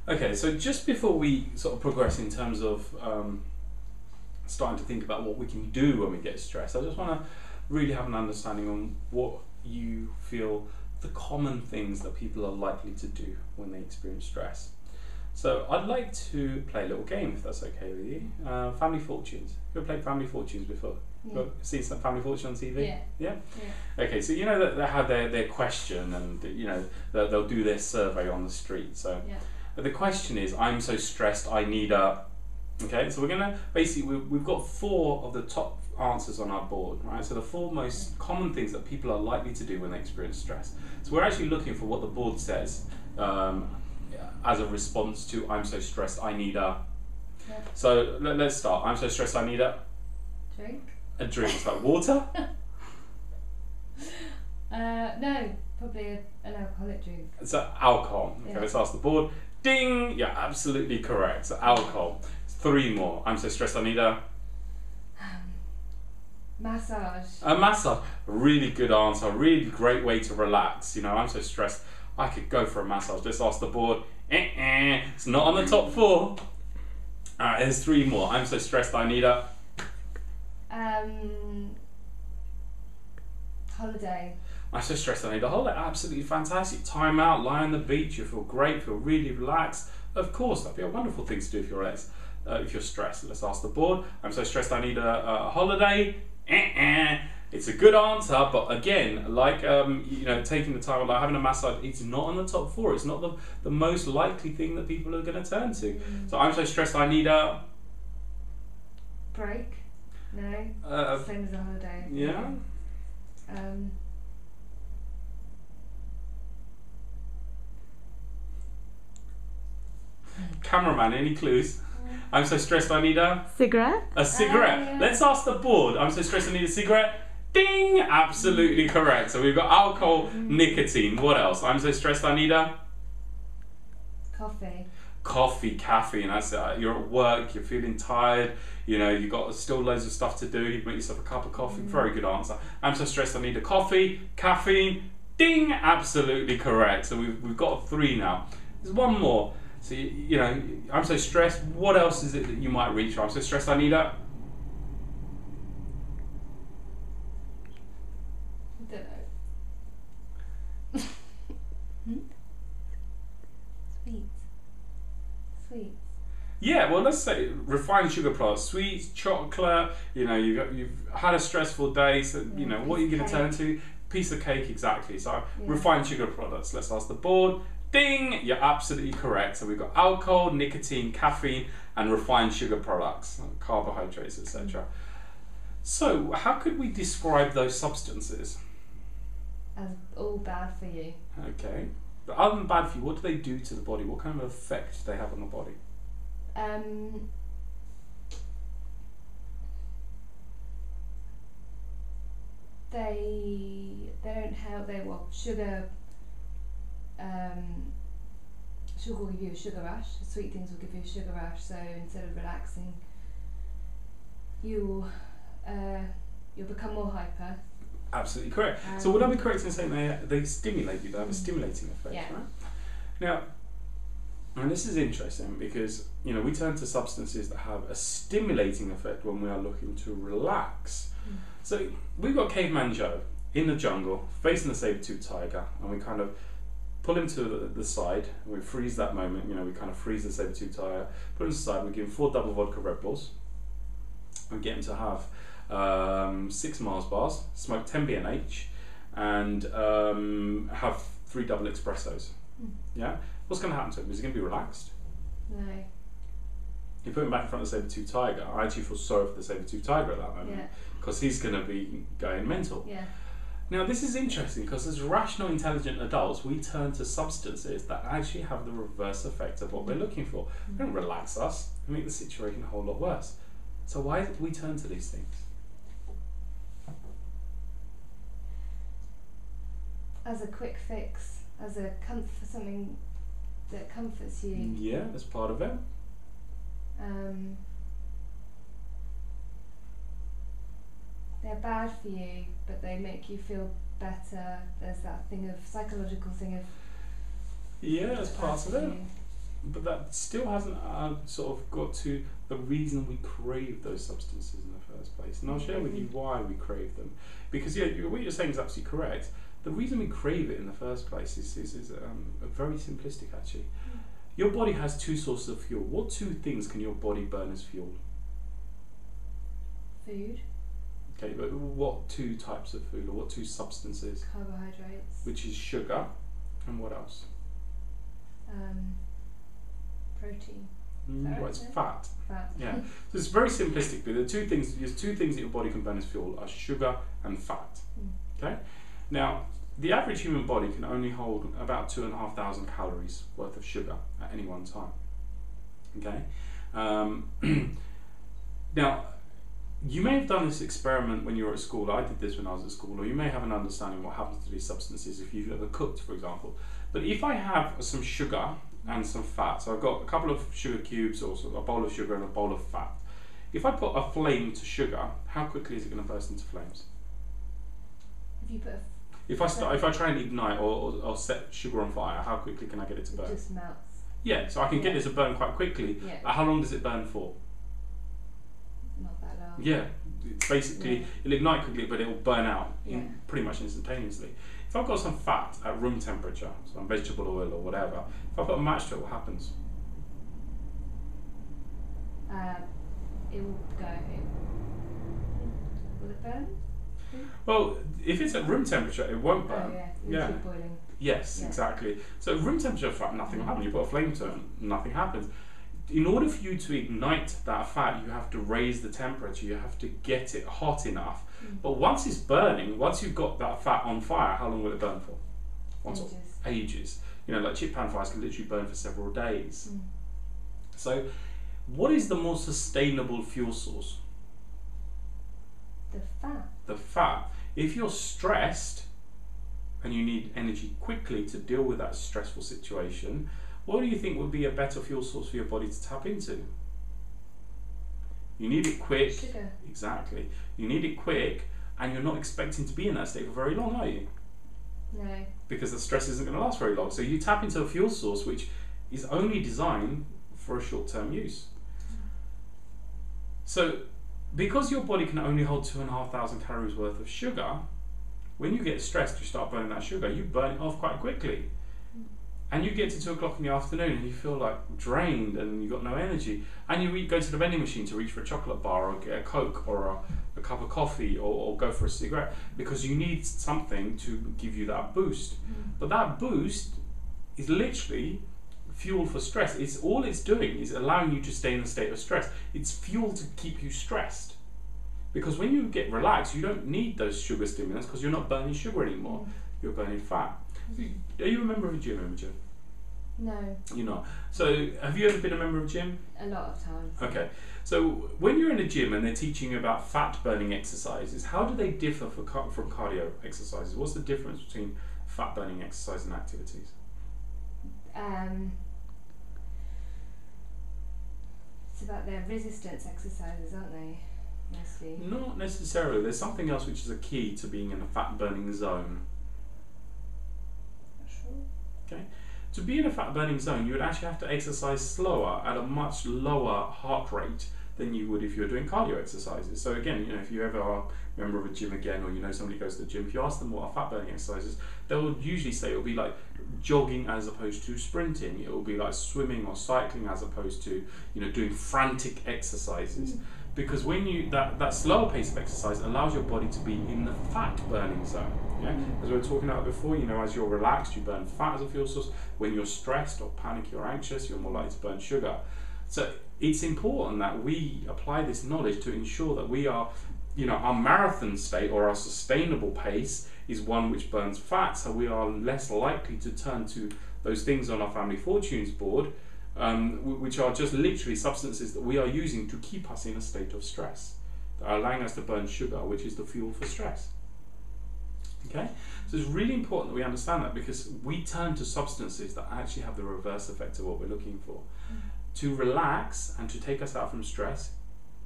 Okay, so just before we sort of progress in terms of starting to think about what we can do when we get stressed, I just want to really have an understanding on what you feel the common things that people are likely to do when they experience stress. So I'd like to play a little game, if that's okay with you. Family Fortunes. You ever played Family Fortunes before? Yeah. Seen some Family Fortune on TV? Yeah. Yeah? Yeah. Okay, so you know that they have their question, and you know they'll do their survey on the street. So Yeah. the question is, I'm so stressed, I need a... Okay, so we're going to, basically, we've got 4 of the top answers on our board, right? So the 4 most common things that people are likely to do when they experience stress. So we're actually looking for what the board says as a response to, I'm so stressed, I need a... Yeah. So let's start. I'm so stressed, I need a... Drink? A drink. Is that water? No, probably an alcoholic drink. So alcohol. Okay, Yeah. let's ask the board. Ding! Yeah, absolutely correct. So alcohol. 3 more. I'm so stressed, I need a... Massage. A massage. Really good answer. Really great way to relax. You know, I'm so stressed, I could go for a massage. Let's ask the board. It's not on the top 4. Alright, there's 3 more. I'm so stressed, I need a... Holiday. I'm so stressed, I need a holiday. Absolutely fantastic. Time out, lie on the beach, you feel great, feel really relaxed. Of course, that'd be a wonderful thing to do if you're relaxed. If you're stressed. Let's ask the board. I'm so stressed, I need a holiday. It's a good answer, but again, like you know, taking the time, like having a massage, it's not on the top 4. It's not the most likely thing that people are going to turn to. So I'm so stressed, I need a... Break? No. Same as a holiday. Yeah. Cameraman, any clues? I'm so stressed, I need a... Cigarette? A cigarette. Yeah. Let's ask the board. I'm so stressed, I need a cigarette. Ding! Absolutely correct. So we've got alcohol, nicotine. What else? I'm so stressed, I need a... Coffee. Coffee, caffeine. That's it. You're at work, you're feeling tired, you know, you've got still loads of stuff to do. You make yourself a cup of coffee. Very good answer. I'm so stressed, I need a coffee, caffeine. Ding! Absolutely correct. So we've got 3 now. There's 1 more. So, you know, I'm so stressed. What else is it that you might reach for? I'm so stressed, I need a... I don't know. Sweets. Sweets. Yeah, well, let's say refined sugar products, sweets, chocolate. You know, you've had a stressful day, so you know what are you going to turn to? Piece of cake, exactly. So refined sugar products. Let's ask the board. Ding! You're absolutely correct. So we've got alcohol, nicotine, caffeine, and refined sugar products, carbohydrates, etc. So how could we describe those substances? As all bad for you. Okay. But other than bad for you, what do they do to the body? What kind of effect do they have on the body? They don't help. Sugar. Sugar will give you a sugar rush. Sweet things will give you a sugar rush. So instead of relaxing, you'll become more hyper. Absolutely correct. So would I be correct in saying they stimulate you? They have a stimulating effect, yeah. right? Now, and this is interesting because you know we turn to substances that have a stimulating effect when we are looking to relax. So we've got Caveman Joe in the jungle facing the saber-toothed tiger, and we kind of pull him to the side, and we freeze that moment. You know, we kind of freeze the saber-toothed tiger, put him to the side. We give him 4 double vodka Red Bulls, and get him to have 6 Mars bars, smoke 10 B&H, and have 3 double espressos. Yeah, what's going to happen to him? Is he going to be relaxed? No. You put him back in front of the saber-toothed tiger. I actually feel sorry for the saber-toothed tiger at that moment because he's going to be going mental. Yeah. Now this is interesting because as rational, intelligent adults, we turn to substances that actually have the reverse effect of what we're looking for. They don't relax us; they make the situation a whole lot worse. So why do we turn to these things? As a quick fix, as a something that comforts you. Yeah, that's part of it. They're bad for you, but they make you feel better. There's that thing of psychological thing of. Yeah, that's part of it. but that still hasn't sort of got to the reason we crave those substances in the first place. And I'll share with you why we crave them. Because what you're saying is absolutely correct. The reason we crave it in the first place is very simplistic, actually. Your body has two sources of fuel. What two things can your body burn as fuel? Food. Okay, but what two types of food, or what two substances? Carbohydrates. Which is sugar, and what else? Protein. Well, it's fat. Fat. Yeah. So it's very simplistic, but there's two things that your body can burn as fuel are sugar and fat. Okay? Now, the average human body can only hold about 2,500 calories worth of sugar at any one time. Okay? Now, you may have done this experiment when you were at school. I did this when I was at school, or you may have an understanding of what happens to these substances if you've ever cooked, for example. But if I have some sugar and some fat, so I've got a couple of sugar cubes, or sort of a bowl of sugar and a bowl of fat. If I put a flame to sugar, how quickly is it going to burst into flames? If you put if I try and ignite or set sugar on fire, how quickly can I get it to burn? It just melts. Yeah, so I can get it to burn quite quickly. Yeah. How long does it burn for? Not that long. Yeah, it's basically it'll ignite quickly, but it'll burn out pretty much instantaneously. If I've got some fat at room temperature, some vegetable oil or whatever, if I put a match to it, what happens? It will go. Will it burn? Well, if it's at room temperature, it won't burn. Oh yeah, it'll keep boiling. Yes, exactly. So room temperature fat, nothing will happen. You put a flame to it, nothing happens. In order for you to ignite that fat, you have to raise the temperature. You have to get it hot enough. But once it's burning, once you've got that fat on fire, how long will it burn for? Ages. You know, like chip pan fires can literally burn for several days. So, what is the more sustainable fuel source? The fat. The fat. If you're stressed and you need energy quickly to deal with that stressful situation, what do you think would be a better fuel source for your body to tap into? You need it quick. Sugar. Exactly. You need it quick, and you're not expecting to be in that state for very long, are you? No. Because the stress isn't going to last very long. So you tap into a fuel source which is only designed for a short-term use. So, because your body can only hold 2,500 calories worth of sugar, when you get stressed, you start burning that sugar, you burn it off quite quickly. And you get to 2 o'clock in the afternoon and you feel like drained and you've got no energy. And you go to the vending machine to reach for a chocolate bar or get a Coke or a cup of coffee or go for a cigarette because you need something to give you that boost. But that boost is literally fuel for stress. All it's doing is allowing you to stay in a state of stress. It's fuel to keep you stressed. Because when you get relaxed, you don't need those sugar stimulants because you're not burning sugar anymore. You're burning fat. Are you a member of a gym, Imogen? No. You're not. So, have you ever been a member of a gym? A lot of times. Okay. So, when you're in a gym and they're teaching you about fat burning exercises, how do they differ from cardio exercises? What's the difference between fat burning exercise and activities? It's about their resistance exercises, aren't they? Mostly. Not necessarily. There's something else which is a key to being in a fat burning zone. Okay. To be in a fat burning zone, you would actually have to exercise slower at a much lower heart rate than you would if you were doing cardio exercises. So again, you know, if you ever are a member of a gym again, or you know somebody goes to the gym, if you ask them what are fat burning exercises, they'll usually say it'll be like jogging as opposed to sprinting. It will be like swimming or cycling as opposed to, you know, doing frantic exercises. Because when you that slower pace of exercise allows your body to be in the fat burning zone. Yeah? As we were talking about before, you know, as you're relaxed, you burn fat as a fuel source. When you're stressed or panicky or anxious, you're more likely to burn sugar. So it's important that we apply this knowledge to ensure that we are, you know, our marathon state or our sustainable pace is one which burns fat, so we are less likely to turn to those things on our family fortunes board, which are just literally substances that we are using to keep us in a state of stress, that are allowing us to burn sugar, which is the fuel for stress. Okay, so it's really important that we understand that, because we turn to substances that actually have the reverse effect of what we're looking for. To relax and to take us out from stress,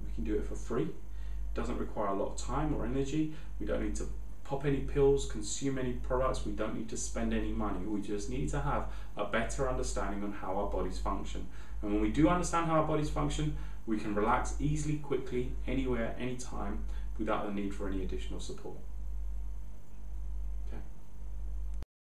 we can do it for free. It doesn't require a lot of time or energy. We don't need to pop any pills, consume any products. We don't need to spend any money. We just need to have a better understanding on how our bodies function. And when we do understand how our bodies function, we can relax easily, quickly, anywhere, anytime, without the need for any additional support.